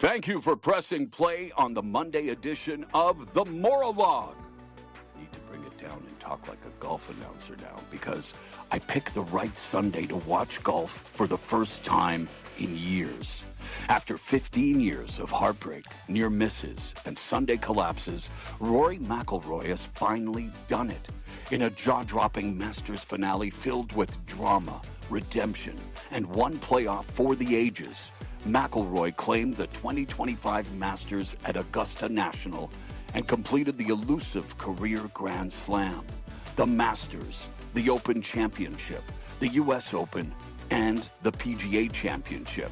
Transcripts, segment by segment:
Thank you for pressing play on the Monday edition of the Maurologue. I need to bring it down and talk like a golf announcer now because I picked the right Sunday to watch golf for the first time in years. After 15 years of heartbreak, near misses, and Sunday collapses, Rory McIlroy has finally done it in a jaw-dropping Masters finale filled with drama, redemption, and one playoff for the ages. McIlroy claimed the 2025 Masters at Augusta National and completed the elusive career Grand Slam, the Masters, the Open Championship, the U.S. Open, and the PGA Championship.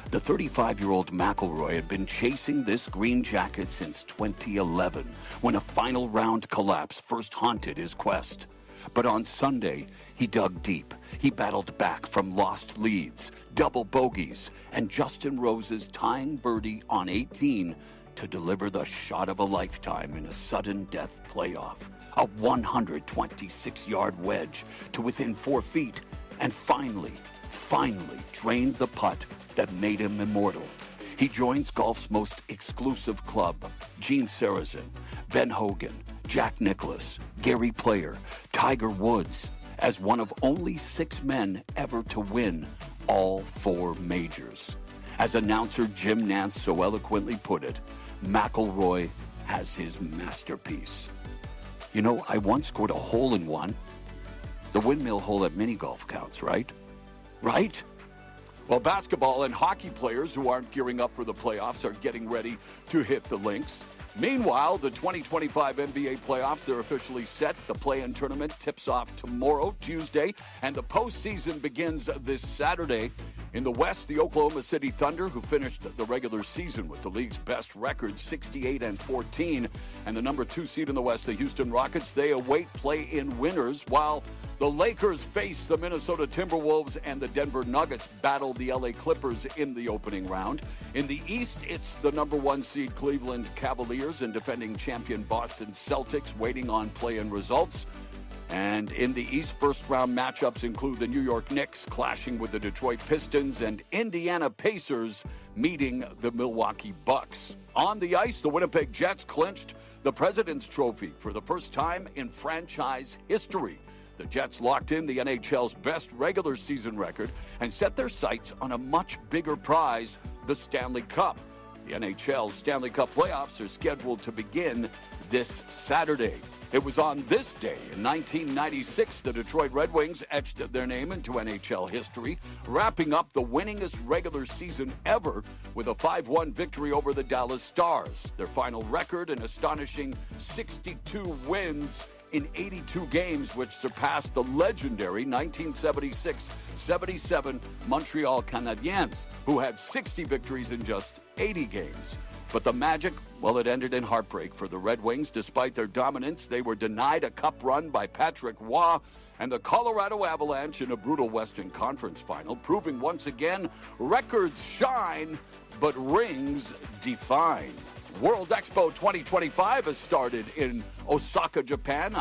The 35-year-old McIlroy had been chasing this green jacket since 2011, when a final round collapse first haunted his quest. But on Sunday, he dug deep. He battled back from lost leads, double bogeys, and Justin Rose's tying birdie on 18 to deliver the shot of a lifetime in a sudden death playoff. A 126-yard wedge to within 4 feet, and finally drained the putt that made him immortal. He joins golf's most exclusive club, Gene Sarazen, Ben Hogan, Jack Nicklaus, Gary Player, Tiger Woods, as one of only 6 men ever to win all 4 majors. As announcer Jim Nantz so eloquently put it, McIlroy has his masterpiece. You know, I once scored a hole-in-one. The windmill hole at mini golf counts, right? Right? Well, basketball and hockey players who aren't gearing up for the playoffs are getting ready to hit the links. Meanwhile, the 2025 NBA playoffs, they're officially set. The play-in tournament tips off tomorrow, Tuesday, and the postseason begins this Saturday. In the West, the Oklahoma City Thunder, who finished the regular season with the league's best record, 68-14, and the number 2 seed in the West, the Houston Rockets, they await play-in winners, while the Lakers face the Minnesota Timberwolves and the Denver Nuggets battle the LA Clippers in the opening round. In the East, it's the number 1 seed Cleveland Cavaliers and defending champion Boston Celtics waiting on play-in results. And in the East, first-round matchups include the New York Knicks clashing with the Detroit Pistons and Indiana Pacers meeting the Milwaukee Bucks. On the ice, the Winnipeg Jets clinched the President's Trophy for the first time in franchise history. The Jets locked in the NHL's best regular season record and set their sights on a much bigger prize, the Stanley Cup. The NHL's Stanley Cup playoffs are scheduled to begin this Saturday. It was on this day in 1996 the Detroit Red Wings etched their name into NHL history, wrapping up the winningest regular season ever with a 5-1 victory over the Dallas Stars. Their final record, an astonishing 62 wins in 82 games, which surpassed the legendary 1976-77 Montreal Canadiens, who had 60 victories in just 80 games. But the magic, well, it ended in heartbreak for the Red Wings. Despite their dominance, they were denied a cup run by Patrick Roy and the Colorado Avalanche in a brutal Western Conference final, proving once again records shine, but rings define. World Expo 2025 has started in Osaka, Japan,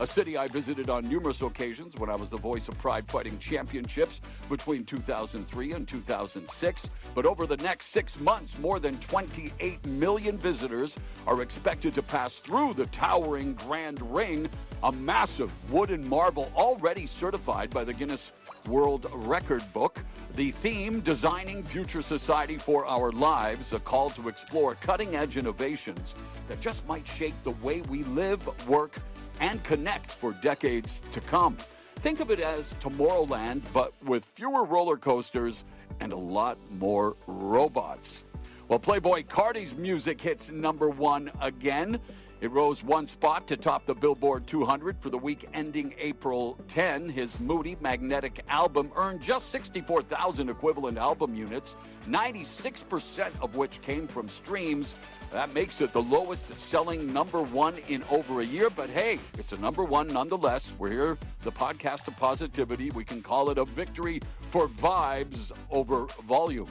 a city I visited on numerous occasions when I was the voice of Pride Fighting Championships between 2003 and 2006. But over the next 6 months, more than 28 million visitors are expected to pass through the towering Grand Ring, a massive wood and marble already certified by the Guinness World Record Book. The theme, Designing Future Society for Our Lives, a call to explore cutting-edge innovations that just might shape the way we live, work, and connect for decades to come. Think of it as Tomorrowland, but with fewer roller coasters and a lot more robots. Well, Playboy Carti's music hits number 1 again. It rose 1 spot to top the Billboard 200 for the week ending April 10. His moody, magnetic album earned just 64,000 equivalent album units, 96% of which came from streams. That makes it the lowest selling number 1 in over a year. But hey, it's a number 1 nonetheless. We're here, the podcast of positivity. We can call it a victory for vibes over volume.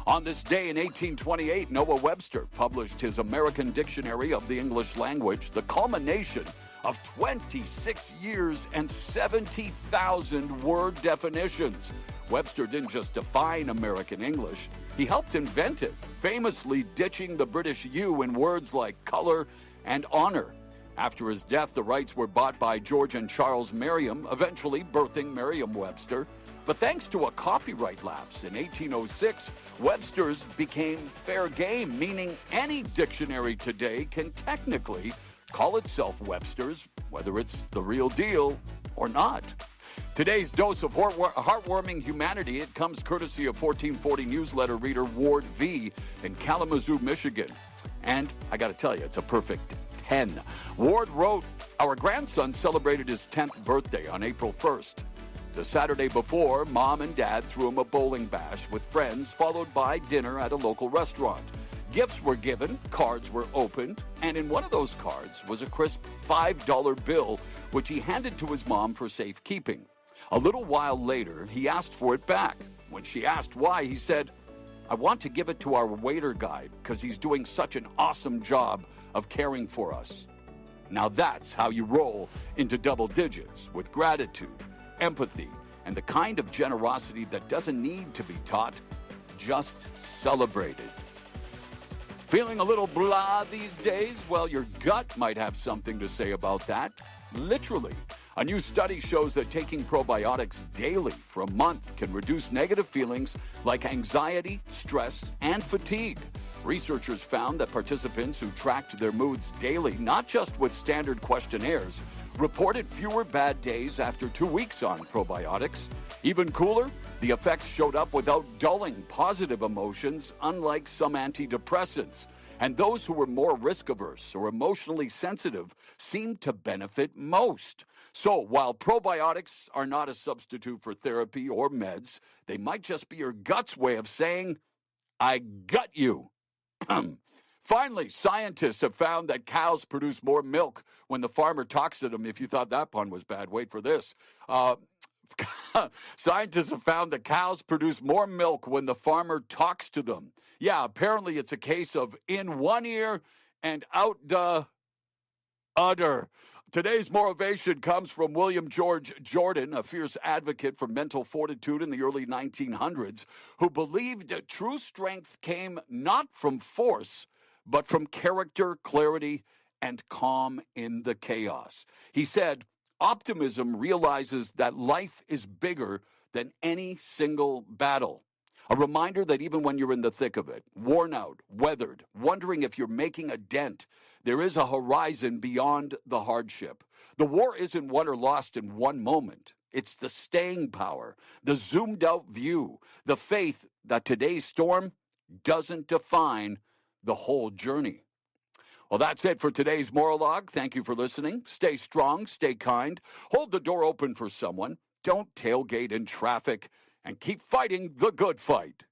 On this day in 1828, Noah Webster published his American Dictionary of the English Language, the culmination of 26 years and 70,000 word definitions. Webster didn't just define American English, He helped invent it, famously ditching the British U in words like color and honor. After his death, the rights were bought by George and Charles Merriam, eventually birthing Merriam-Webster. But thanks to a copyright lapse in 1806, Webster's became fair game, meaning any dictionary today can technically call itself Webster's, whether it's the real deal or not. Today's dose of heartwarming humanity, it comes courtesy of 1440 newsletter reader Ward V in Kalamazoo, Michigan. And I got to tell you, it's a perfect 10. Ward wrote, our grandson celebrated his 10th birthday on April 1st. The Saturday before, Mom and Dad threw him a bowling bash with friends, followed by dinner at a local restaurant. Gifts were given, cards were opened, and in one of those cards was a crisp $5 bill, which he handed to his mom for safekeeping. A little while later, he asked for it back. When she asked why, he said, I want to give it to our waiter guy because he's doing such an awesome job of caring for us. Now that's how you roll into double digits with gratitude, empathy, and the kind of generosity that doesn't need to be taught, just celebrated. Feeling a little blah these days? Well, your gut might have something to say about that. Literally. A new study shows that taking probiotics daily for a month can reduce negative feelings like anxiety, stress, and fatigue. Researchers found that participants who tracked their moods daily, not just with standard questionnaires, reported fewer bad days after 2 weeks on probiotics. Even cooler, the effects showed up without dulling positive emotions, unlike some antidepressants. And those who were more risk-averse or emotionally sensitive seemed to benefit most. So while probiotics are not a substitute for therapy or meds, they might just be your gut's way of saying, I gut you. Finally, scientists have found that cows produce more milk when the farmer talks to them. If you thought that pun was bad, wait for this. Scientists have found that cows produce more milk when the farmer talks to them. Yeah, apparently it's a case of in one ear and out the other. Today's motivation comes from William George Jordan, a fierce advocate for mental fortitude in the early 1900s, who believed that true strength came not from force, but from character, clarity, and calm in the chaos. He said, optimism realizes that life is bigger than any single battle. A reminder that even when you're in the thick of it, worn out, weathered, wondering if you're making a dent, there is a horizon beyond the hardship. The war isn't won or lost in one moment. It's the staying power, the zoomed out view, the faith that today's storm doesn't define the whole journey. Well, that's it for today's Maurologue. Thank you for listening. Stay strong, stay kind, hold the door open for someone, don't tailgate in traffic, and keep fighting the good fight.